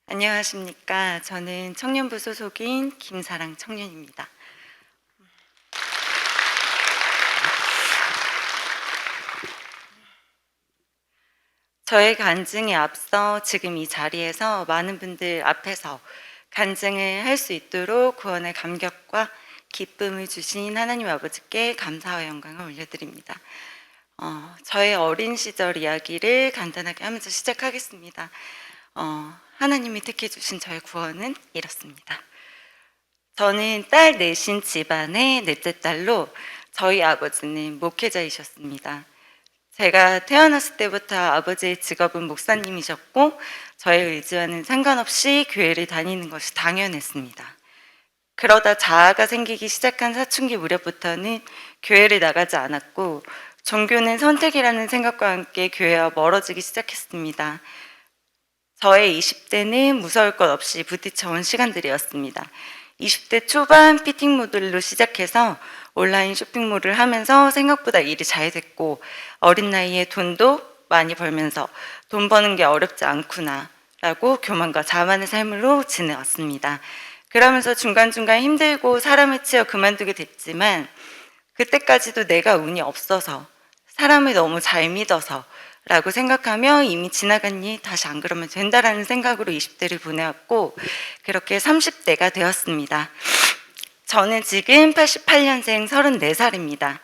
안녕하십니까. 저는 청년부 소속인 김사랑 청년입니다. 저의 간증에 앞서 지금 이 자리에서 많은 분들 앞에서 간증을 할 수 있도록 구원의 감격과 기쁨을 주신 하나님 아버지께 감사와 영광을 올려드립니다. 저의 어린 시절 이야기를 간단하게 하면서 시작하겠습니다. 하나님이 택해 주신 저의 구원은 이렇습니다. 저는 딸 넷인 집안의 넷째 딸로 저희 아버지는 목회자이셨습니다. 제가 태어났을 때부터 아버지의 직업은 목사님이셨고 저의 의지와는 상관없이 교회를 다니는 것이 당연했습니다. 그러다 자아가 생기기 시작한 사춘기 무렵부터는 교회를 나가지 않았고 종교는 선택이라는 생각과 함께 교회와 멀어지기 시작했습니다. 저의 20대는 무서울 것 없이 부딪혀온 시간들이었습니다. 20대 초반 피팅 모델로 시작해서 온라인 쇼핑몰을 하면서 생각보다 일이 잘 됐고 어린 나이에 돈도 많이 벌면서 돈 버는 게 어렵지 않구나 라고 교만과 자만의 삶으로 지내왔습니다. 그러면서 중간중간 힘들고 사람을 치여 그만두게 됐지만 그때까지도 내가 운이 없어서 사람을 너무 잘 믿어서 라고 생각하며 이미 지나간 일 다시 안 그러면 된다라는 생각으로 20대를 보내왔고 그렇게 30대가 되었습니다. 저는 지금 88년생 34살입니다.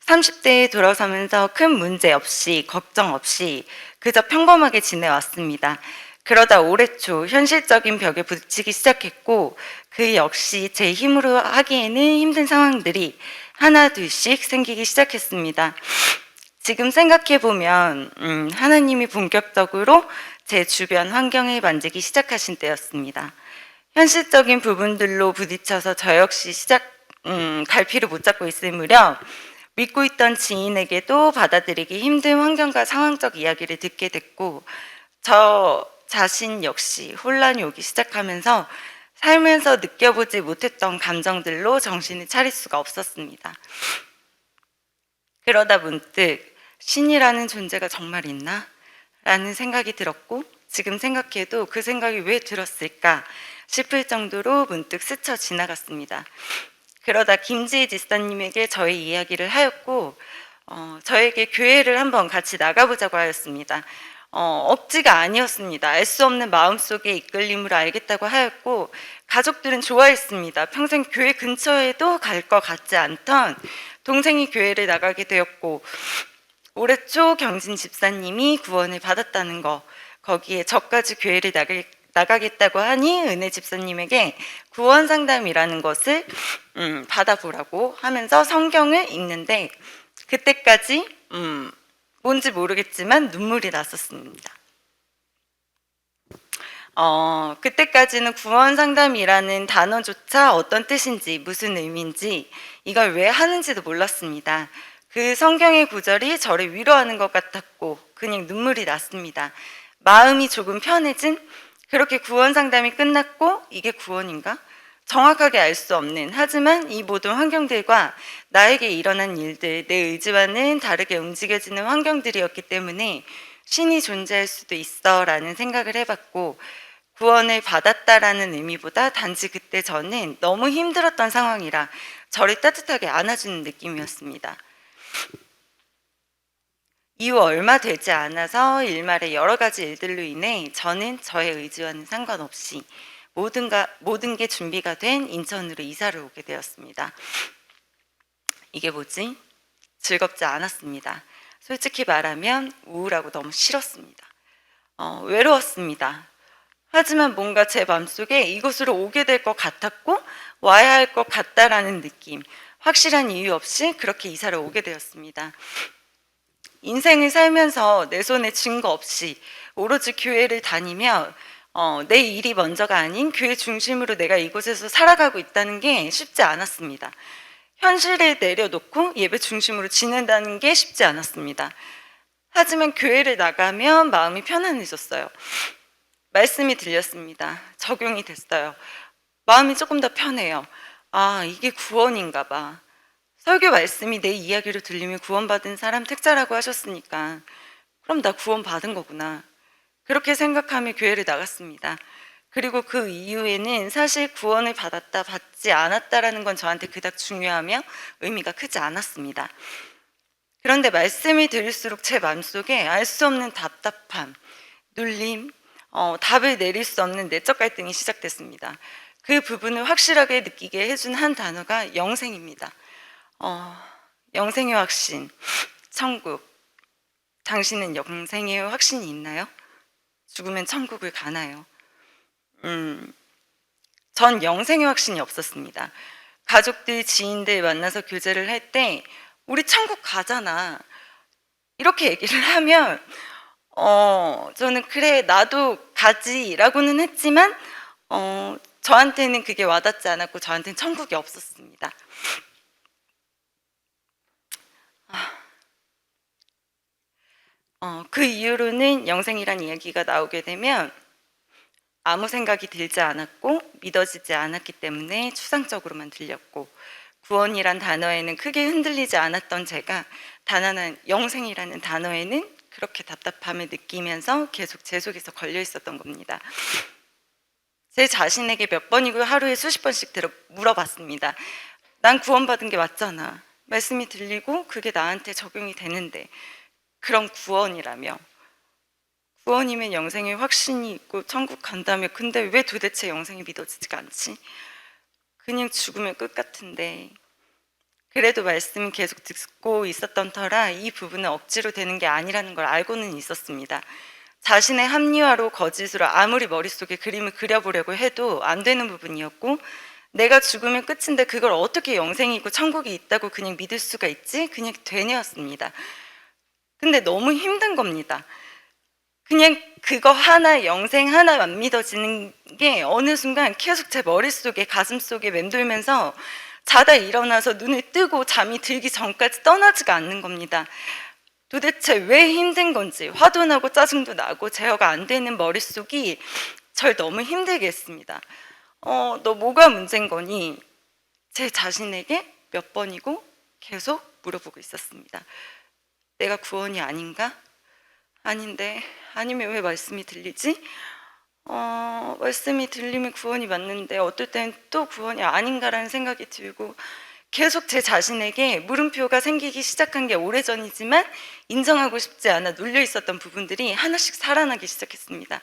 30대에 돌아서면서 큰 문제 없이 걱정 없이 그저 평범하게 지내왔습니다. 그러다 올해 초 현실적인 벽에 부딪히기 시작했고 그 역시 제 힘으로 하기에는 힘든 상황들이 하나 둘씩 생기기 시작했습니다. 지금 생각해보면 하나님이 본격적으로 제 주변 환경을 만지기 시작하신 때였습니다. 현실적인 부분들로 부딪혀서 저 역시 갈피를 못 잡고 있을 무렵 믿고 있던 지인에게도 받아들이기 힘든 환경과 상황적 이야기를 듣게 됐고 저 자신 역시 혼란이 오기 시작하면서 살면서 느껴보지 못했던 감정들로 정신을 차릴 수가 없었습니다. 그러다 문득 신이라는 존재가 정말 있나? 라는 생각이 들었고 지금 생각해도 그 생각이 왜 들었을까 싶을 정도로 문득 스쳐 지나갔습니다. 그러다 김지희 지사님에게 저의 이야기를 하였고 저에게 교회를 한번 같이 나가보자고 하였습니다. 억지가 아니었습니다. 알 수 없는 마음속의 이끌림으로 알겠다고 하였고 가족들은 좋아했습니다. 평생 교회 근처에도 갈 것 같지 않던 동생이 교회를 나가게 되었고 올해 초 경진 집사님이 구원을 받았다는 거 거기에 저까지 교회를 나가겠다고 하니 은혜 집사님에게 구원 상담이라는 것을 받아보라고 하면서 성경을 읽는데 그때까지 뭔지 모르겠지만 눈물이 났었습니다. 그때까지는 구원 상담이라는 단어조차 어떤 뜻인지 무슨 의미인지 이걸 왜 하는지도 몰랐습니다. 그 성경의 구절이 저를 위로하는 것 같았고 그냥 눈물이 났습니다. 마음이 조금 편해진 그렇게 구원 상담이 끝났고 이게 구원인가? 정확하게 알 수 없는 하지만 이 모든 환경들과 나에게 일어난 일들 내 의지와는 다르게 움직여지는 환경들이었기 때문에 신이 존재할 수도 있어 라는 생각을 해봤고 구원을 받았다라는 의미보다 단지 그때 저는 너무 힘들었던 상황이라 저를 따뜻하게 안아주는 느낌이었습니다. 이후 얼마 되지 않아서 일말의 여러 가지 일들로 인해 저는 저의 의지와는 상관없이 모든 게 준비가 된 인천으로 이사를 오게 되었습니다. 이게 뭐지? 즐겁지 않았습니다. 솔직히 말하면 우울하고 너무 싫었습니다. 외로웠습니다. 하지만 뭔가 제 마음속에 이곳으로 오게 될 것 같았고 와야 할 것 같다라는 느낌, 확실한 이유 없이 그렇게 이사를 오게 되었습니다. 인생을 살면서 내 손에 증거 없이 오로지 교회를 다니며 내 일이 먼저가 아닌 교회 중심으로 내가 이곳에서 살아가고 있다는 게 쉽지 않았습니다. 현실을 내려놓고 예배 중심으로 지낸다는 게 쉽지 않았습니다. 하지만 교회를 나가면 마음이 편안해졌어요. 말씀이 들렸습니다. 적용이 됐어요. 마음이 조금 더 편해요. 아, 이게 구원인가 봐. 설교 말씀이 내 이야기로 들리면 구원받은 사람 택자라고 하셨으니까 그럼 나 구원받은 거구나. 그렇게 생각하며 교회를 나갔습니다. 그리고 그 이후에는 사실 구원을 받았다, 받지 않았다라는 건 저한테 그닥 중요하며 의미가 크지 않았습니다. 그런데 말씀이 들을수록 제 마음속에 알 수 없는 답답함, 눌림, 답을 내릴 수 없는 내적 갈등이 시작됐습니다. 그 부분을 확실하게 느끼게 해준 한 단어가 영생입니다. 영생의 확신, 천국. 당신은 영생의 확신이 있나요? 죽으면 천국을 가나요? 전 영생의 확신이 없었습니다. 가족들, 지인들 만나서 교제를 할 때 우리 천국 가잖아 이렇게 얘기를 하면 저는 그래 나도 가지라고는 했지만 저한테는 그게 와닿지 않았고 저한테는 천국이 없었습니다. 그 이후로는 영생이란 이야기가 나오게 되면 아무 생각이 들지 않았고 믿어지지 않았기 때문에 추상적으로만 들렸고, 구원이란 단어에는 크게 흔들리지 않았던 제가 단언한 영생이라는 단어에는 그렇게 답답함을 느끼면서 계속 제 속에서 걸려 있었던 겁니다. 제 자신에게 몇 번이고 하루에 수십 번씩 물어봤습니다. 난 구원받은 게 맞잖아. 말씀이 들리고 그게 나한테 적용이 되는데 그럼 구원이라며, 구원이면 영생의 확신이 있고 천국 간다며, 근데 왜 도대체 영생이 믿어지지가 않지? 그냥 죽으면 끝 같은데. 그래도 말씀을 계속 듣고 있었던 터라 이 부분은 억지로 되는 게 아니라는 걸 알고는 있었습니다. 자신의 합리화로 거짓으로 아무리 머릿속에 그림을 그려보려고 해도 안 되는 부분이었고, 내가 죽으면 끝인데 그걸 어떻게 영생이 있고 천국이 있다고 그냥 믿을 수가 있지? 그냥 되뇌었습니다. 근데 너무 힘든 겁니다. 그냥 그거 하나, 영생 하나만 믿어지는 게 어느 순간 계속 제 머릿속에, 가슴속에 맴돌면서 자다 일어나서 눈을 뜨고 잠이 들기 전까지 떠나지가 않는 겁니다. 도대체 왜 힘든 건지, 화도 나고 짜증도 나고 제어가 안 되는 머릿속이 절 너무 힘들게 했습니다. 너 뭐가 문제인 거니? 제 자신에게 몇 번이고 계속 물어보고 있었습니다. 내가 구원이 아닌가? 아닌데, 아니면 왜 말씀이 들리지? 말씀이 들리면 구원이 맞는데 어떨 때는 또 구원이 아닌가라는 생각이 들고, 계속 제 자신에게 물음표가 생기기 시작한 게 오래전이지만 인정하고 싶지 않아 눌려 있었던 부분들이 하나씩 살아나기 시작했습니다.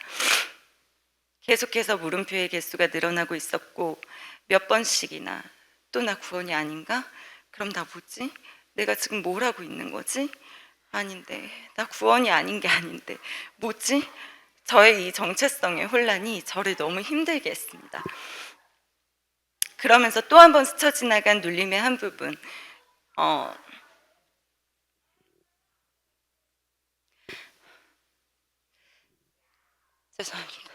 계속해서 물음표의 개수가 늘어나고 있었고, 몇 번씩이나 또 나 구원이 아닌가? 그럼 나 뭐지? 내가 지금 뭘 하고 있는 거지? 아닌데, 나 구원이 아닌 게 아닌데 뭐지? 저의 이 정체성의 혼란이 저를 너무 힘들게 했습니다. 그러면서 또 한 번 스쳐 지나간 눌림의 한 부분, 죄송합니다.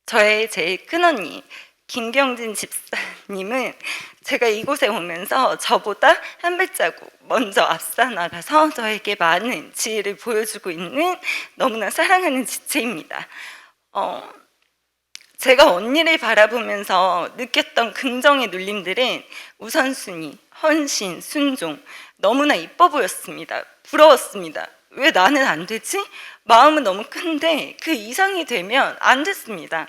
저의 제일 큰언니 김경진 집사님은 제가 이곳에 오면서 저보다 한 발자국 먼저 앞서 나가서 저에게 많은 지혜를 보여주고 있는 너무나 사랑하는 지체입니다. 제가 언니를 바라보면서 느꼈던 긍정의 눌림들은 우선순위, 헌신, 순종, 너무나 이뻐 보였습니다. 부러웠습니다. 왜 나는 안 되지? 마음은 너무 큰데 그 이상이 되면 안 됐습니다.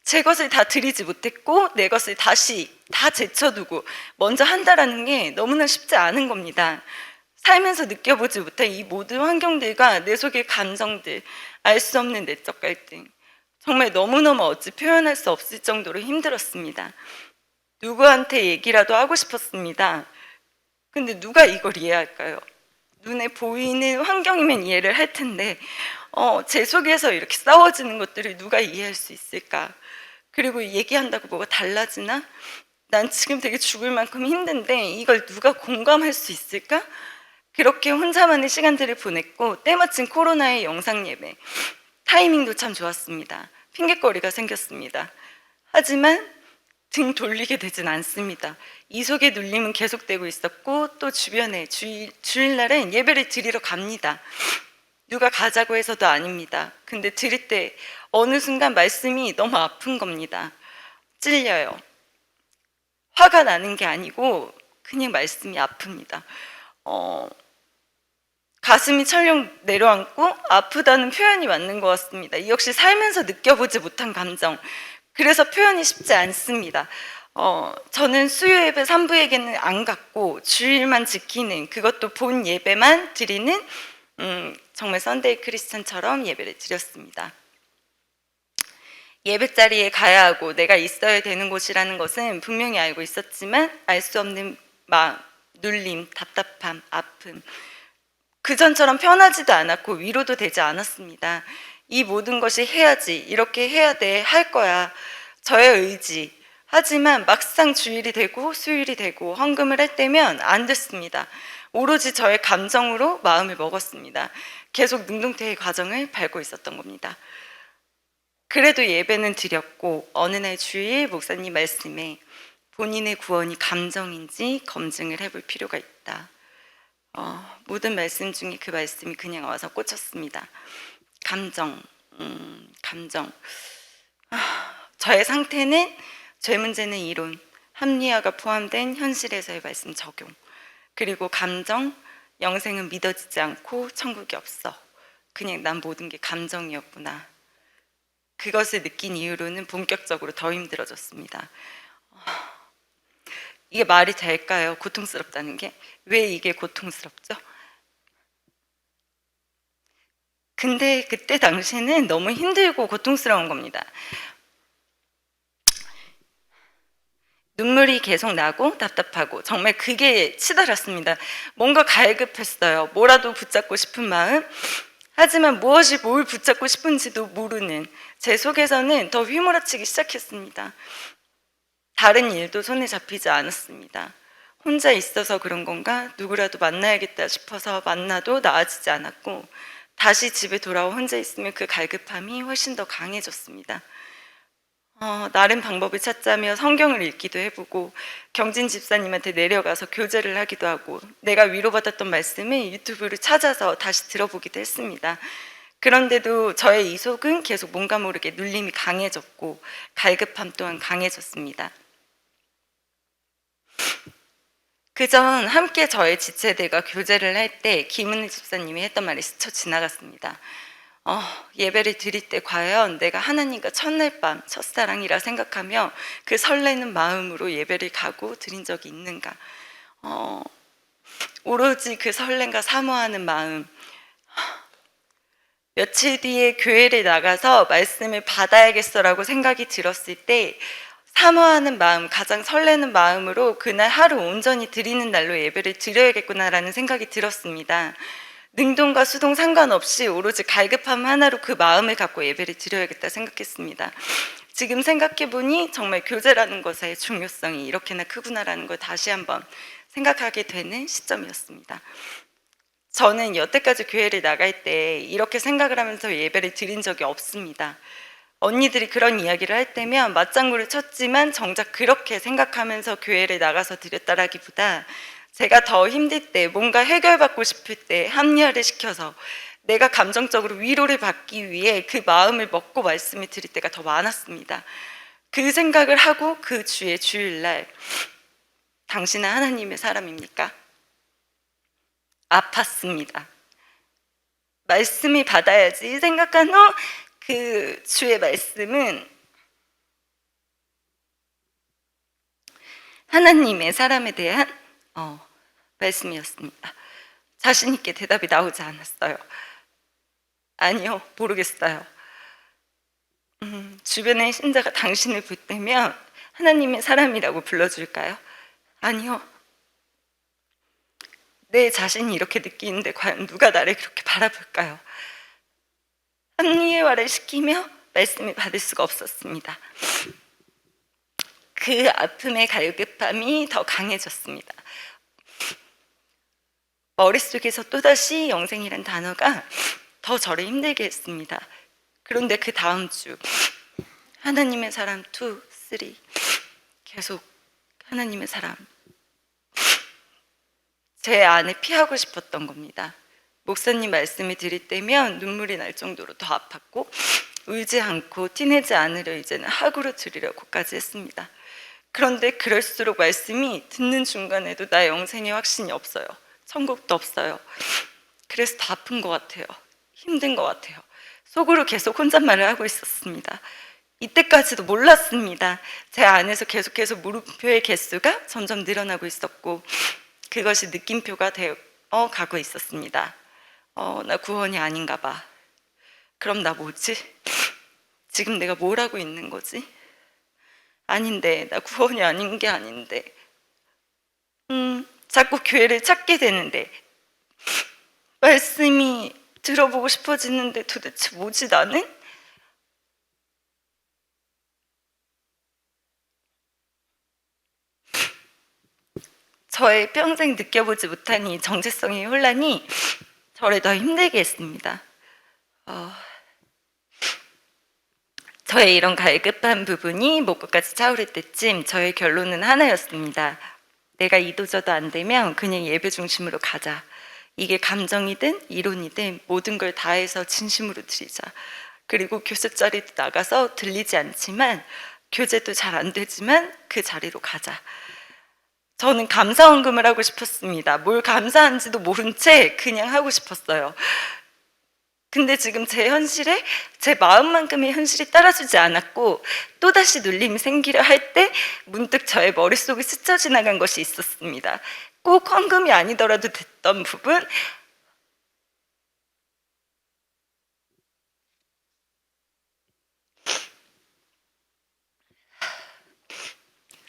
제 것을 다 드리지 못했고 내 것을 다시 다 제쳐두고 먼저 한다라는 게 너무나 쉽지 않은 겁니다. 살면서 느껴보지 못한 이 모든 환경들과 내 속의 감정들, 알 수 없는 내적 갈등, 정말 너무너무 어찌 표현할 수 없을 정도로 힘들었습니다. 누구한테 얘기라도 하고 싶었습니다. 근데 누가 이걸 이해할까요? 눈에 보이는 환경이면 이해를 할 텐데 제 속에서 이렇게 싸워지는 것들을 누가 이해할 수 있을까? 그리고 얘기한다고 뭐가 달라지나? 난 지금 되게 죽을 만큼 힘든데 이걸 누가 공감할 수 있을까? 그렇게 혼자만의 시간들을 보냈고, 때마침 코로나의 영상 예배, 타이밍도 참 좋았습니다. 핑곗거리가 생겼습니다. 하지만 등 돌리게 되진 않습니다. 이 속의 눌림은 계속되고 있었고, 또 주변에 주일날엔 예배를 드리러 갑니다. 누가 가자고 해서도 아닙니다. 근데 드릴 때 어느 순간 말씀이 너무 아픈 겁니다. 찔려요. 화가 나는 게 아니고 그냥 말씀이 아픕니다. 가슴이 철렁 내려앉고 아프다는 표현이 맞는 것 같습니다. 이 역시 살면서 느껴보지 못한 감정. 그래서 표현이 쉽지 않습니다. 저는 수요 예배 3부에게는 안 갔고 주일만 지키는, 그것도 본 예배만 드리는 정말 썬데이 크리스천처럼 예배를 드렸습니다. 예배 자리에 가야 하고 내가 있어야 되는 곳이라는 것은 분명히 알고 있었지만 알 수 없는 마음, 눌림, 답답함, 아픔, 그전처럼 편하지도 않았고 위로도 되지 않았습니다. 이 모든 것이 해야지, 이렇게 해야 돼, 할 거야, 저의 의지. 하지만 막상 주일이 되고 수요일이 되고 헌금을 할 때면 안 됐습니다. 오로지 저의 감정으로 마음을 먹었습니다. 계속 능동태의 과정을 밟고 있었던 겁니다. 그래도 예배는 드렸고 어느 날 주일 목사님 말씀에 본인의 구원이 감정인지 검증을 해볼 필요가 있다. 모든 말씀 중에 그 말씀이 그냥 와서 꽂혔습니다. 감정. 저의 상태는, 죄 문제는 이론, 합리화가 포함된 현실에서의 말씀 적용, 그리고 감정, 영생은 믿어지지 않고 천국이 없어. 그냥 난 모든 게 감정이었구나. 그것을 느낀 이후로는 본격적으로 더 힘들어졌습니다. 이게 말이 될까요? 고통스럽다는 게? 왜 이게 고통스럽죠? 근데 그때 당시에는 너무 힘들고 고통스러운 겁니다. 눈물이 계속 나고 답답하고 정말 그게 치달았습니다. 뭔가 갈급했어요. 뭐라도 붙잡고 싶은 마음, 하지만 무엇이 뭘 붙잡고 싶은지도 모르는 제 속에서는 더 휘몰아치기 시작했습니다. 다른 일도 손에 잡히지 않았습니다. 혼자 있어서 그런 건가? 누구라도 만나야겠다 싶어서 만나도 나아지지 않았고, 다시 집에 돌아와 혼자 있으면 그 갈급함이 훨씬 더 강해졌습니다. 나름 방법을 찾자며 성경을 읽기도 해보고 경진 집사님한테 내려가서 교제를 하기도 하고 내가 위로받았던 말씀을 유튜브를 찾아서 다시 들어보기도 했습니다. 그런데도 저의 이 속은 계속 뭔가 모르게 눌림이 강해졌고 갈급함 또한 강해졌습니다. 그전 함께 저의 지체들과 교제를 할 때 김은혜 집사님이 했던 말이 스쳐 지나갔습니다. 예배를 드릴 때 과연 내가 하나님과 첫날 밤 첫사랑이라 생각하며 그 설레는 마음으로 예배를 가고 드린 적이 있는가? 오로지 그 설렘과 사모하는 마음. 며칠 뒤에 교회를 나가서 말씀을 받아야겠어라고 생각이 들었을 때 사모하는 마음, 가장 설레는 마음으로 그날 하루 온전히 드리는 날로 예배를 드려야겠구나라는 생각이 들었습니다. 능동과 수동 상관없이 오로지 갈급함 하나로 그 마음을 갖고 예배를 드려야겠다 생각했습니다. 지금 생각해보니 정말 교제라는 것의 중요성이 이렇게나 크구나라는 걸 다시 한번 생각하게 되는 시점이었습니다. 저는 여태까지 교회를 나갈 때 이렇게 생각을 하면서 예배를 드린 적이 없습니다. 언니들이 그런 이야기를 할 때면 맞장구를 쳤지만 정작 그렇게 생각하면서 교회를 나가서 드렸다라기보다 제가 더 힘들 때, 뭔가 해결받고 싶을 때 합리화를 시켜서 내가 감정적으로 위로를 받기 위해 그 마음을 먹고 말씀을 드릴 때가 더 많았습니다. 그 생각을 하고 그 주의 주일날 당신은 하나님의 사람입니까? 아팠습니다. 말씀을 받아야지 생각한 후 그 주의 말씀은 하나님의 사람에 대한 말씀이었습니다. 자신 있게 대답이 나오지 않았어요. 아니요, 모르겠어요. 주변의 신자가 당신을 붙들면 하나님의 사람이라고 불러줄까요? 아니요. 내 자신이 이렇게 느끼는데 과연 누가 나를 그렇게 바라볼까요? 합리화를 시키며 말씀을 받을 수가 없었습니다. 그 아픔의 갈급함이 더 강해졌습니다. 머릿속에서 또다시 영생이란 단어가 더 저를 힘들게 했습니다. 그런데 그 다음 주 하나님의 사람 2, 3 계속 하나님의 사람, 제 안에 피하고 싶었던 겁니다. 목사님 말씀을 드릴 때면 눈물이 날 정도로 더 아팠고 울지 않고 티내지 않으려 이제는 학으로 드리려고까지 했습니다. 그런데 그럴수록 말씀이 듣는 중간에도 나 영생의 확신이 없어요. 천국도 없어요. 그래서 더 아픈 것 같아요. 힘든 것 같아요. 속으로 계속 혼잣말을 하고 있었습니다. 이때까지도 몰랐습니다. 제 안에서 계속해서 물음표의 개수가 점점 늘어나고 있었고 그것이 느낌표가 되어 가고 있었습니다. 나 구원이 아닌가 봐. 그럼 나 뭐지? 지금 내가 뭘 하고 있는 거지? 아닌데, 나 구원이 아닌 게 아닌데. 자꾸 교회를 찾게 되는데 말씀이 들어보고 싶어지는데 도대체 뭐지 나는? 저의 평생 느껴보지 못한 이 정체성의 혼란이 저를 더 힘들게 했습니다. 저의 이런 갈급한 부분이 목끝까지 차오를 때쯤 저의 결론은 하나였습니다. 내가 이도저도 안 되면 그냥 예배 중심으로 가자. 이게 감정이든 이론이든 모든 걸 다해서 진심으로 드리자. 그리고 교세 자리도 나가서 들리지 않지만 교제도 잘 안 되지만 그 자리로 가자. 저는 감사헌금을 하고 싶었습니다. 뭘 감사한지도 모른 채 그냥 하고 싶었어요. 근데 지금 제 현실에 제 마음만큼의 현실이 따라주지 않았고 또다시 눌림이 생기려 할 때 문득 저의 머릿속에 스쳐 지나간 것이 있었습니다. 꼭 헌금이 아니더라도 됐던 부분,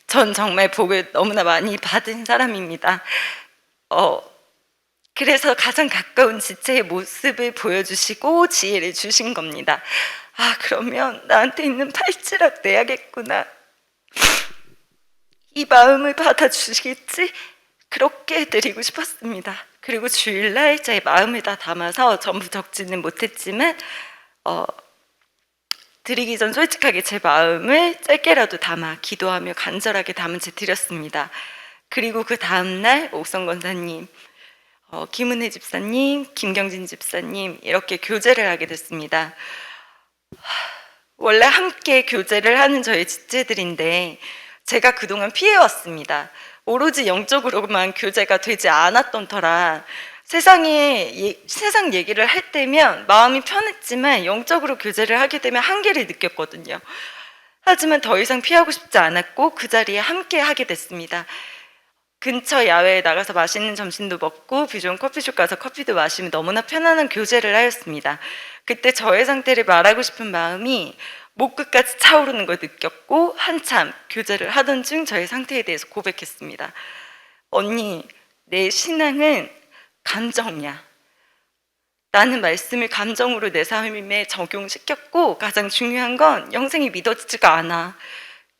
전 정말 복을 너무나 많이 받은 사람입니다. 그래서 가장 가까운 지체의 모습을 보여주시고 지혜를 주신 겁니다. 아, 그러면 나한테 있는 팔찌락 내야겠구나. 이 마음을 받아주시겠지? 그렇게 해드리고 싶었습니다. 그리고 주일날 제 마음을 다 담아서 전부 적지는 못했지만 드리기 전 솔직하게 제 마음을 짧게라도 담아 기도하며 간절하게 담은 채 드렸습니다. 그리고 그 다음날 옥성 권사님, 김은혜 집사님, 김경진 집사님 이렇게 교제를 하게 됐습니다. 원래 함께 교제를 하는 저희 지체들인데 제가 그동안 피해왔습니다. 오로지 영적으로만 교제가 되지 않았던 터라 세상 얘기를 할 때면 마음이 편했지만 영적으로 교제를 하게 되면 한계를 느꼈거든요. 하지만 더 이상 피하고 싶지 않았고 그 자리에 함께 하게 됐습니다. 근처 야외에 나가서 맛있는 점심도 먹고 뷰존 커피숍 가서 커피도 마시며 너무나 편안한 교제를 하였습니다. 그때 저의 상태를 말하고 싶은 마음이 목 끝까지 차오르는 걸 느꼈고 한참 교제를 하던 중 저의 상태에 대해서 고백했습니다. 언니, 내 신앙은 감정이야. 나는 말씀을 감정으로 내 삶에 적용시켰고 가장 중요한 건 영생이 믿어지지가 않아.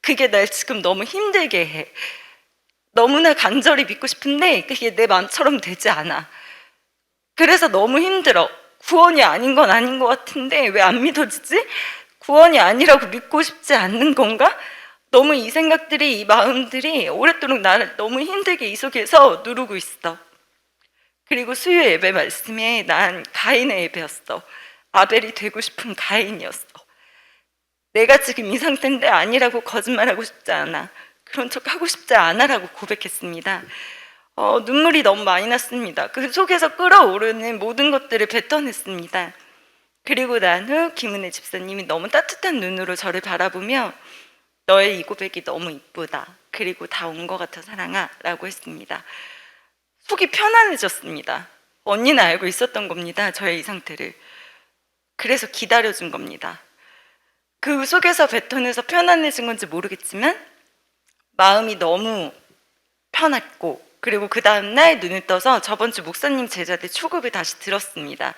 그게 날 지금 너무 힘들게 해. 너무나 간절히 믿고 싶은데 그게 내 마음처럼 되지 않아. 그래서 너무 힘들어. 구원이 아닌 건 아닌 것 같은데 왜 안 믿어지지? 구원이 아니라고 믿고 싶지 않는 건가? 너무 이 생각들이, 이 마음들이 오랫도록 나를 너무 힘들게 이 속에서 누르고 있어. 그리고 수요 예배 말씀에 난 가인의 예배였어. 아벨이 되고 싶은 가인이었어. 내가 지금 이 상태인데 아니라고 거짓말하고 싶지 않아. 그런 척 하고 싶지 않아라고 고백했습니다. 눈물이 너무 많이 났습니다. 그 속에서 끓어오르는 모든 것들을 뱉어냈습니다. 그리고 난 후 김은혜 집사님이 너무 따뜻한 눈으로 저를 바라보며 너의 이 고백이 너무 이쁘다. 그리고 다 온 것 같아 사랑아 라고 했습니다. 속이 편안해졌습니다. 언니는 알고 있었던 겁니다. 저의 이 상태를. 그래서 기다려준 겁니다. 그 속에서 뱉어내서 편안해진 건지 모르겠지만 마음이 너무 편했고 그리고 그 다음날 눈을 떠서 저번 주 목사님 제자들 초급을 다시 들었습니다.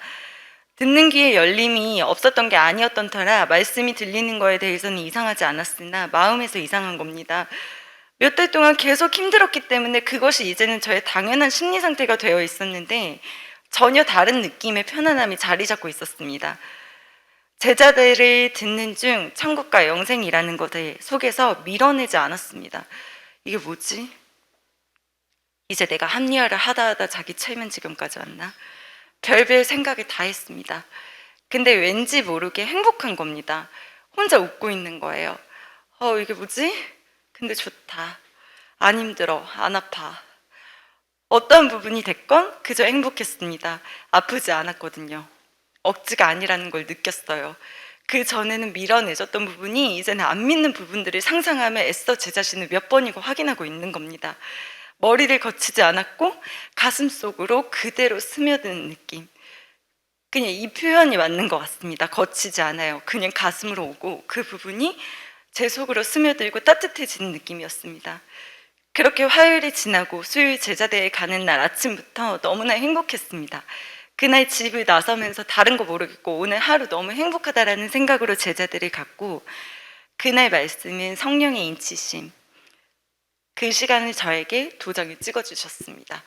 듣는 귀에 열림이 없었던 게 아니었던 터라 말씀이 들리는 거에 대해서는 이상하지 않았으나 마음에서 이상한 겁니다. 몇 달 동안 계속 힘들었기 때문에 그것이 이제는 저의 당연한 심리 상태가 되어 있었는데 전혀 다른 느낌의 편안함이 자리 잡고 있었습니다. 제자들을 듣는 중 천국과 영생이라는 것을 속에서 밀어내지 않았습니다. 이게 뭐지? 이제 내가 합리화를 하다 자기 최면 지경까지 왔나? 별별 생각을 다 했습니다. 근데 왠지 모르게 행복한 겁니다. 혼자 웃고 있는 거예요. 이게 뭐지? 근데 좋다. 안 힘들어. 안 아파. 어떤 부분이 됐건 그저 행복했습니다. 아프지 않았거든요. 억지가 아니라는 걸 느꼈어요. 그 전에는 밀어내줬던 부분이 이제는 안 믿는 부분들을 상상하며 애써 제 자신을 몇 번이고 확인하고 있는 겁니다. 머리를 거치지 않았고 가슴 속으로 그대로 스며드는 느낌. 그냥 이 표현이 맞는 것 같습니다. 거치지 않아요. 그냥 가슴으로 오고 그 부분이 제 속으로 스며들고 따뜻해지는 느낌이었습니다. 그렇게 화요일이 지나고 수요일 제자대에 가는 날 아침부터 너무나 행복했습니다. 그날 집을 나서면서 다른 거 모르겠고 오늘 하루 너무 행복하다라는 생각으로 제자들을 갔고, 그날 말씀은 성령의 인치심, 그 시간을 저에게 도장을 찍어주셨습니다.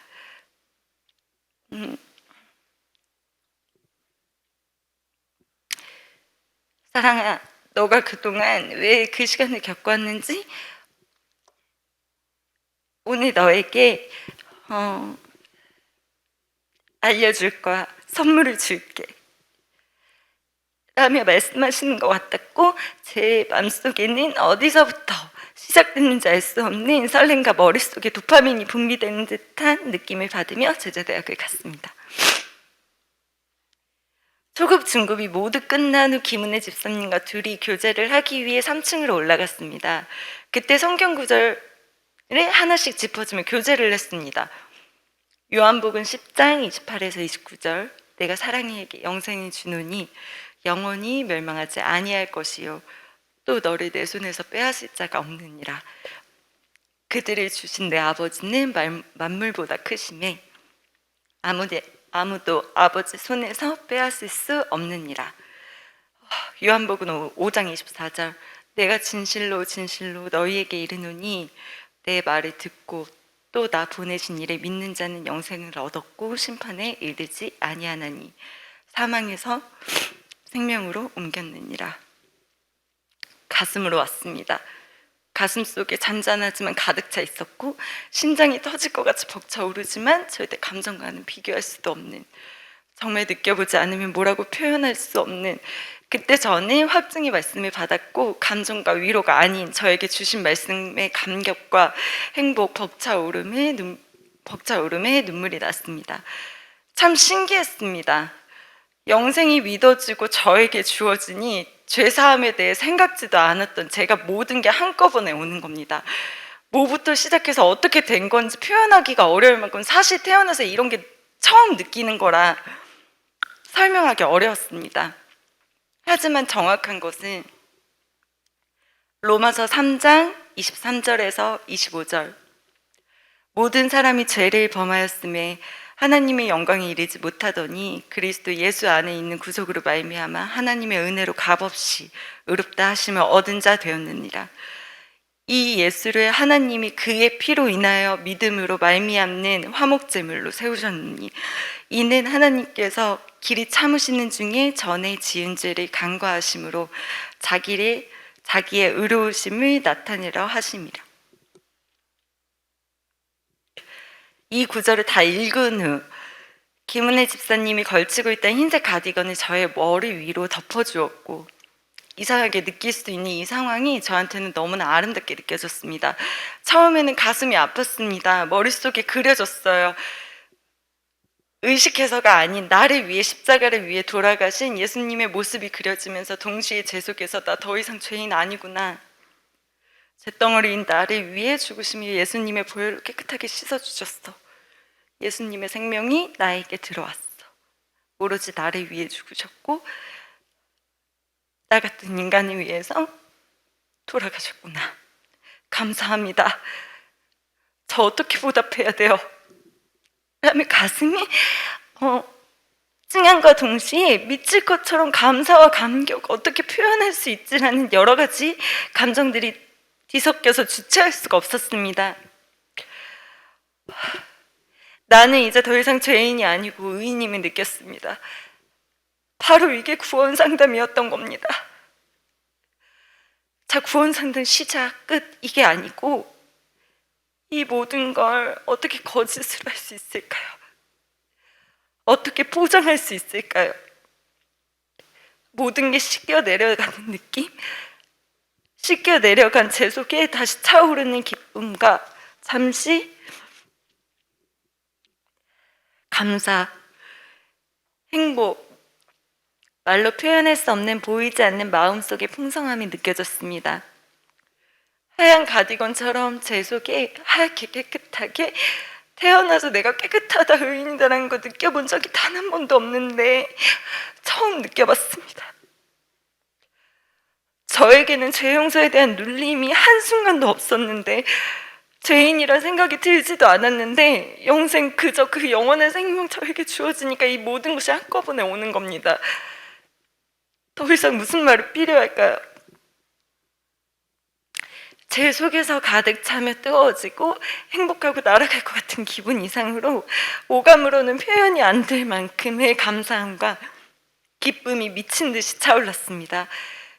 사랑아, 너가 그동안 왜 그 시간을 겪어왔는지 오늘 너에게 알려줄 거야. 선물을 줄게 라며 말씀하시는 것 같았고, 제 마음속에는 어디서부터 시작됐는지 알 수 없는 설렘과 머릿속에 도파민이 분비되는 듯한 느낌을 받으며 제자대학을 갔습니다. 초급, 중급이 모두 끝난 후 김은혜 집사님과 둘이 교제를 하기 위해 3층으로 올라갔습니다. 그때 성경 구절을 하나씩 짚어주며 교제를 했습니다. 요한복음 10장 28에서 29절, 내가 사랑이에게 영생을 주노니 영원히 멸망하지 아니할 것이요 또 너를 내 손에서 빼앗을 자가 없느니라. 그들을 주신 내 아버지는 만물보다 크심에 아무도 아버지 손에서 빼앗을 수 없느니라. 요한복음 5장 24절, 내가 진실로 진실로 너희에게 이르노니 내 말을 듣고 또 나 보내신 이를 믿는 자는 영생을 얻었고 심판에 이르지 아니하나니 사망에서 생명으로 옮겼느니라. 가슴으로 왔습니다. 가슴 속에 잔잔하지만 가득 차 있었고 심장이 터질 것 같이 벅차오르지만 절대 감정과는 비교할 수도 없는, 정말 느껴보지 않으면 뭐라고 표현할 수 없는, 그때 저는 확증의 말씀을 받았고 감정과 위로가 아닌 저에게 주신 말씀의 감격과 행복, 벅차오름에 눈물이 났습니다. 참 신기했습니다. 영생이 믿어지고 저에게 주어지니 죄사함에 대해 생각지도 않았던 제가 모든 게 한꺼번에 오는 겁니다. 뭐부터 시작해서 어떻게 된 건지 표현하기가 어려울 만큼 사실 태어나서 이런 게 처음 느끼는 거라 설명하기 어려웠습니다. 하지만 정확한 것은 로마서 3장 23절에서 25절, 모든 사람이 죄를 범하였음에 하나님의 영광에 이르지 못하더니 그리스도 예수 안에 있는 구속으로 말미암아 하나님의 은혜로 값없이 의롭다 하심을 얻은 자 되었느니라. 이 예수를 하나님이 그의 피로 인하여 믿음으로 말미암는 화목제물로 세우셨느니 이는 하나님께서 길이 참으시는 중에 전에 지은 죄를 간과하심으로 자기의 의로우심을 나타내려 하심이라. 이 구절을 다 읽은 후 김은혜 집사님이 걸치고 있던 흰색 가디건을 저의 머리 위로 덮어주었고, 이상하게 느낄 수 있는 이 상황이 저한테는 너무나 아름답게 느껴졌습니다. 처음에는 가슴이 아팠습니다. 머릿속에 그려졌어요. 의식해서가 아닌 나를 위해, 십자가를 위해 돌아가신 예수님의 모습이 그려지면서 동시에 제 속에서 나 더 이상 죄인 아니구나, 잿덩어리인 나를 위해 죽으심이 예수님의 보혈로 깨끗하게 씻어주셨어. 예수님의 생명이 나에게 들어왔어. 오로지 나를 위해 죽으셨고 나 같은 인간을 위해서 돌아가셨구나. 감사합니다. 저 어떻게 보답해야 돼요? 라며 가슴이 찡한과 동시에 미칠 것처럼 감사와 감격, 어떻게 표현할 수 있지라는 여러 가지 감정들이 뒤섞여서 주체할 수가 없었습니다. 나는 이제 더 이상 죄인이 아니고 의인임을 느꼈습니다. 바로 이게 구원 상담이었던 겁니다. 자, 구원 상담 시작, 끝, 이게 아니고 이 모든 걸 어떻게 거짓으로 할 수 있을까요? 어떻게 포장할 수 있을까요? 모든 게 씻겨 내려가는 느낌? 씻겨 내려간 제 속에 다시 차오르는 기쁨과 잠시 감사, 행복, 말로 표현할 수 없는 보이지 않는 마음속의 풍성함이 느껴졌습니다. 하얀 가디건처럼 제 속에 하얗게 깨끗하게 태어나서 내가 깨끗하다 의인이다라는 거 느껴본 적이 단 한 번도 없는데 처음 느껴봤습니다. 저에게는 죄 용서에 대한 눌림이 한순간도 없었는데 죄인이라 생각이 들지도 않았는데 영생 그저 그 영원한 생명 저에게 주어지니까 이 모든 것이 한꺼번에 오는 겁니다. 더 이상 무슨 말이 필요할까요? 제 속에서 가득 차며 뜨거워지고 행복하고 날아갈 것 같은 기분 이상으로 오감으로는 표현이 안 될 만큼의 감사함과 기쁨이 미친 듯이 차올랐습니다.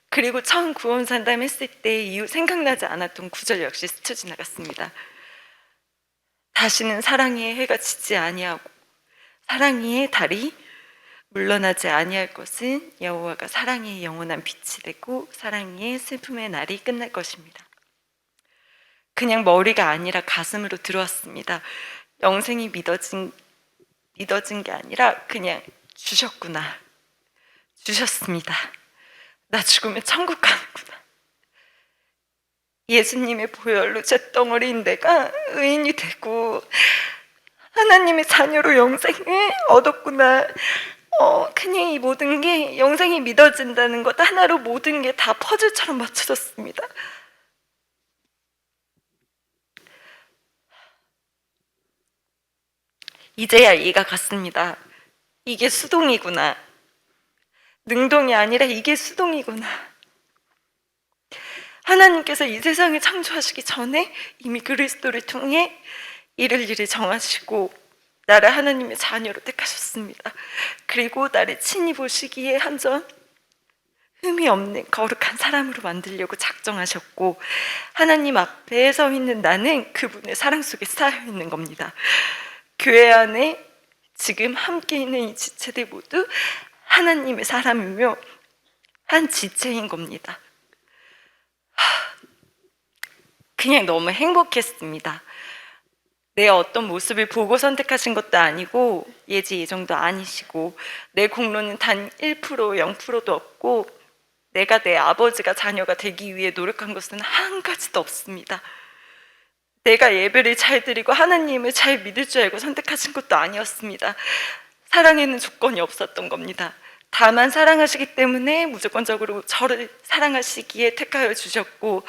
그리고 처음 구원 산담 했을 때 이후 생각나지 않았던 구절 역시 스쳐 지나갔습니다. 다시는 사랑의 해가 지지 아니하고 사랑의 달이 물러나지 아니할 것은 여호와가 사랑의 영원한 빛이 되고 사랑의 슬픔의 날이 끝날 것입니다. 그냥 머리가 아니라 가슴으로 들어왔습니다. 영생이 믿어진 게 아니라 그냥 주셨구나. 주셨습니다. 나 죽으면 천국 가는구나. 예수님의 보혈로 잿덩어리인 내가 의인이 되고 하나님의 자녀로 영생을 얻었구나. 그냥 이 모든 게 영생이 믿어진다는 것 하나로 모든 게 다 퍼즐처럼 맞춰졌습니다. 이제야 이해가 갔습니다. 이게 수동이구나. 능동이 아니라 이게 수동이구나. 하나님께서 이 세상을 창조하시기 전에 이미 그리스도를 통해 이를 일을 정하시고 나를 하나님의 자녀로 택하셨습니다. 그리고 나를 친히 보시기에 한전 흠이 없는 거룩한 사람으로 만들려고 작정하셨고 하나님 앞에 서 있는 나는 그분의 사랑 속에 쌓여 있는 겁니다. 교회 안에 지금 함께 있는 이 지체들 모두 하나님의 사람이며 한 지체인 겁니다. 그냥 너무 행복했습니다. 내 어떤 모습을 보고 선택하신 것도 아니고 예지 예정도 아니시고 내 공로는 단 1%, 0%도 없고 내가 내 아버지가 자녀가 되기 위해 노력한 것은 한 가지도 없습니다. 내가 예배를 잘 드리고 하나님을 잘 믿을 줄 알고 선택하신 것도 아니었습니다. 사랑에는 조건이 없었던 겁니다. 다만 사랑하시기 때문에 무조건적으로 저를 사랑하시기에 택하여 주셨고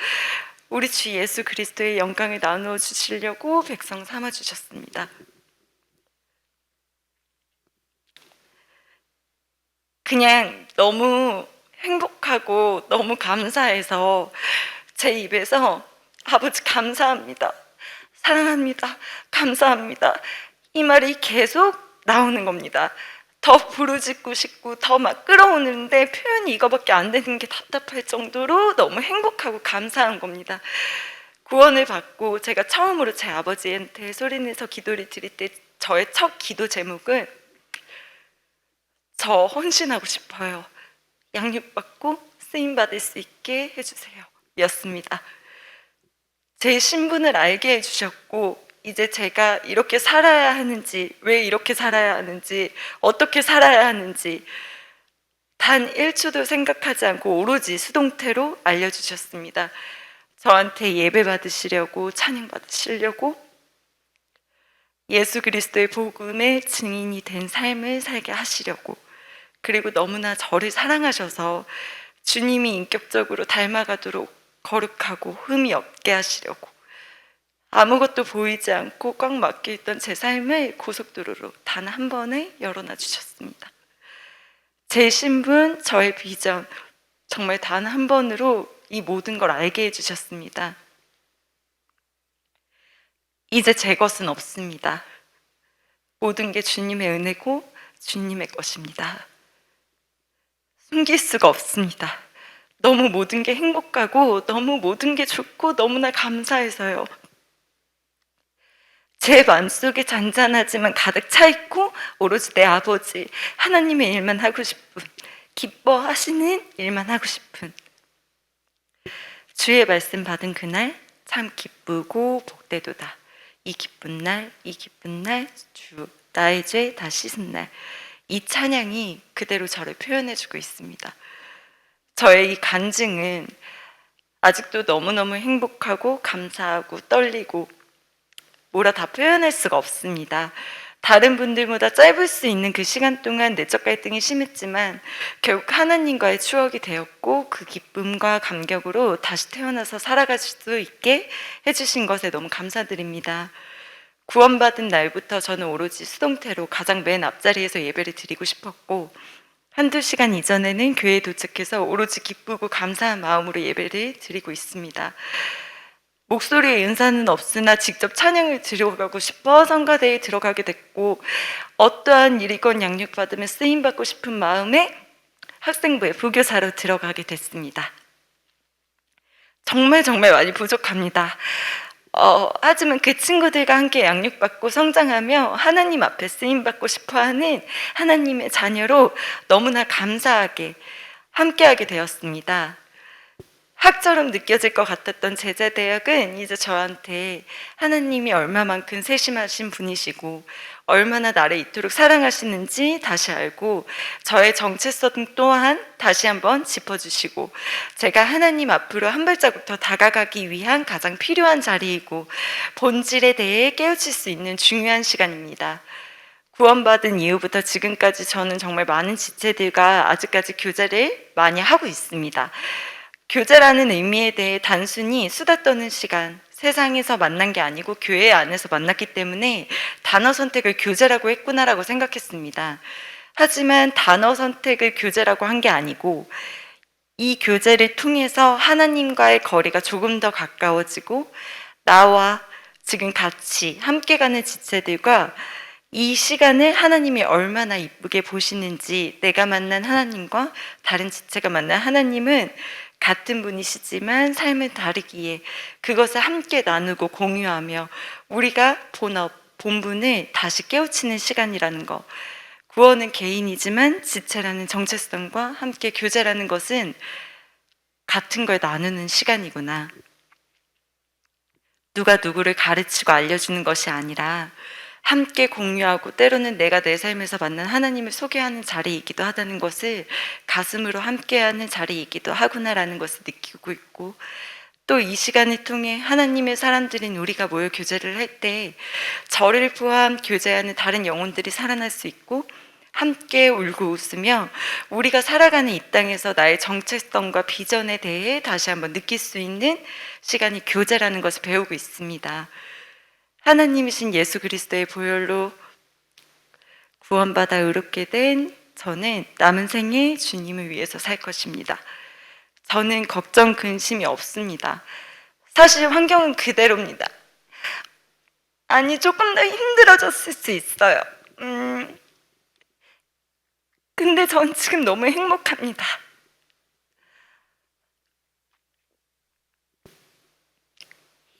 우리 주 예수 그리스도의 영광을 나누어 주시려고 백성 삼아 주셨습니다. 그냥 너무 행복하고 너무 감사해서 제 입에서 아버지 감사합니다. 사랑합니다. 감사합니다. 이 말이 계속 나오는 겁니다. 더 부르짖고 싶고 더 막 끌어오는데 표현이 이거밖에 안 되는 게 답답할 정도로 너무 행복하고 감사한 겁니다. 구원을 받고 제가 처음으로 제 아버지한테 소리내서 기도를 드릴 때 저의 첫 기도 제목은 저 헌신하고 싶어요. 양육받고 쓰임받을 수 있게 해주세요 였습니다. 제 신분을 알게 해주셨고 이제 제가 이렇게 살아야 하는지 왜 이렇게 살아야 하는지 어떻게 살아야 하는지 단 1초도 생각하지 않고 오로지 수동태로 알려주셨습니다. 저한테 예배 받으시려고 찬양 받으시려고 예수 그리스도의 복음의 증인이 된 삶을 살게 하시려고 그리고 너무나 저를 사랑하셔서 주님이 인격적으로 닮아가도록 거룩하고 흠이 없게 하시려고 아무것도 보이지 않고 꽉 막혀 있던 제 삶을 고속도로로 단 한 번에 열어놔 주셨습니다. 제 신분, 저의 비전 정말 단 한 번으로 이 모든 걸 알게 해주셨습니다. 이제 제 것은 없습니다. 모든 게 주님의 은혜고 주님의 것입니다. 숨길 수가 없습니다. 너무 모든 게 행복하고 너무 모든 게 좋고 너무나 감사해서요. 제 마음속에 잔잔하지만 가득 차 있고 오로지 내 아버지 하나님의 일만 하고 싶은 기뻐하시는 일만 하고 싶은 주의 말씀 받은 그날 참 기쁘고 복되도다. 이 기쁜 날 주 나의 죄 다 씻은 날. 이 찬양이 그대로 저를 표현해주고 있습니다. 저의 이 간증은 아직도 너무너무 행복하고 감사하고 떨리고 뭐라 다 표현할 수가 없습니다. 다른 분들보다 짧을 수 있는 그 시간 동안 내적 갈등이 심했지만 결국 하나님과의 추억이 되었고, 그 기쁨과 감격으로 다시 태어나서 살아갈 수 있게 해주신 것에 너무 감사드립니다. 구원받은 날부터 저는 오로지 수동태로 가장 맨 앞자리에서 예배를 드리고 싶었고, 한두 시간 이전에는 교회에 도착해서 오로지 기쁘고 감사한 마음으로 예배를 드리고 있습니다. 목소리의 은사는 없으나 직접 찬양을 드려가고 싶어 성가대에 들어가게 됐고, 어떠한 일이건 양육받으며 쓰임받고 싶은 마음에 학생부에 부교사로 들어가게 됐습니다. 정말 많이 부족합니다. 하지만 그 친구들과 함께 양육받고 성장하며 하나님 앞에 쓰임받고 싶어하는 하나님의 자녀로 너무나 감사하게 함께하게 되었습니다. 학처럼 느껴질 것 같았던 제자대학은 이제 저한테 하나님이 얼마만큼 세심하신 분이시고 얼마나 나를 이토록 사랑하시는지 다시 알고, 저의 정체성 또한 다시 한번 짚어주시고, 제가 하나님 앞으로 한 발자국 더 다가가기 위한 가장 필요한 자리이고 본질에 대해 깨우칠 수 있는 중요한 시간입니다. 구원받은 이후부터 지금까지 저는 정말 많은 지체들과 아직까지 교제를 많이 하고 있습니다. 교제라는 의미에 대해 단순히 수다 떠는 시간, 세상에서 만난 게 아니고 교회 안에서 만났기 때문에 단어 선택을 교제라고 했구나라고 생각했습니다. 하지만 단어 선택을 교제라고 한 게 아니고, 이 교제를 통해서 하나님과의 거리가 조금 더 가까워지고, 나와 지금 같이 함께 가는 지체들과 이 시간을 하나님이 얼마나 이쁘게 보시는지, 내가 만난 하나님과 다른 지체가 만난 하나님은 같은 분이시지만 삶은 다르기에 그것을 함께 나누고 공유하며 우리가 본분을 다시 깨우치는 시간이라는 거. 구원은 개인이지만 지체라는 정체성과 함께 교제라는 것은 같은 걸 나누는 시간이구나. 누가 누구를 가르치고 알려주는 것이 아니라 함께 공유하고, 때로는 내가 내 삶에서 만난 하나님을 소개하는 자리이기도 하다는 것을 가슴으로 함께하는 자리이기도 하구나라는 것을 느끼고 있고, 또 이 시간을 통해 하나님의 사람들인 우리가 모여 교제를 할 때 저를 포함 교제하는 다른 영혼들이 살아날 수 있고, 함께 울고 웃으며 우리가 살아가는 이 땅에서 나의 정체성과 비전에 대해 다시 한번 느낄 수 있는 시간이 교제라는 것을 배우고 있습니다. 하나님이신 예수 그리스도의 보혈로 구원받아 의롭게 된 저는 남은 생에 주님을 위해서 살 것입니다. 저는 걱정, 근심이 없습니다. 사실 환경은 그대로입니다. 아니, 조금 더 힘들어졌을 수 있어요. 근데 전 지금 너무 행복합니다.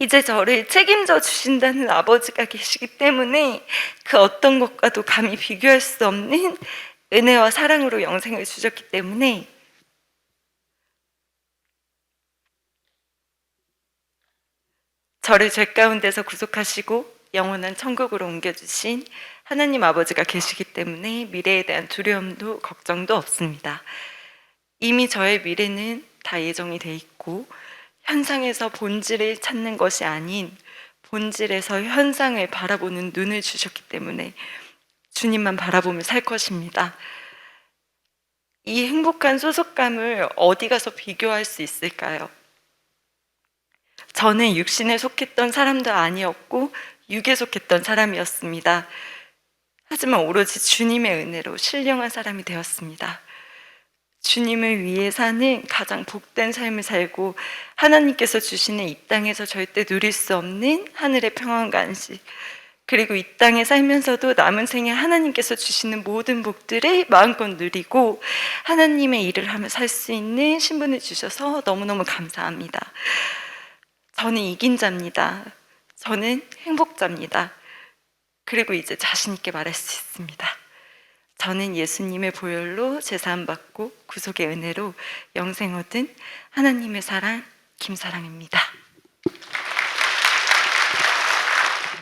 이제 저를 책임져 주신다는 아버지가 계시기 때문에 그 어떤 것과도 감히 비교할 수 없는 은혜와 사랑으로 영생을 주셨기 때문에 저를 죄 가운데서 구속하시고 영원한 천국으로 옮겨주신 하나님 아버지가 계시기 때문에 미래에 대한 두려움도 걱정도 없습니다. 이미 저의 미래는 다 예정이 돼 있고, 현상에서 본질을 찾는 것이 아닌 본질에서 현상을 바라보는 눈을 주셨기 때문에 주님만 바라보며 살 것입니다. 이 행복한 소속감을 어디 가서 비교할 수 있을까요? 저는 육신에 속했던 사람도 아니었고 육에 속했던 사람이었습니다. 하지만 오로지 주님의 은혜로 신령한 사람이 되었습니다. 주님을 위해 사는 가장 복된 삶을 살고, 하나님께서 주시는 이 땅에서 절대 누릴 수 없는 하늘의 평안과 안식, 그리고 이 땅에 살면서도 남은 생에 하나님께서 주시는 모든 복들을 마음껏 누리고 하나님의 일을 하며 살 수 있는 신분을 주셔서 너무너무 감사합니다. 저는 이긴 자입니다. 저는 행복자입니다. 그리고 이제 자신 있게 말할 수 있습니다. 저는 예수님의 보혈로 제사함 받고 구속의 은혜로 영생 얻은 하나님의 사랑 김사랑입니다.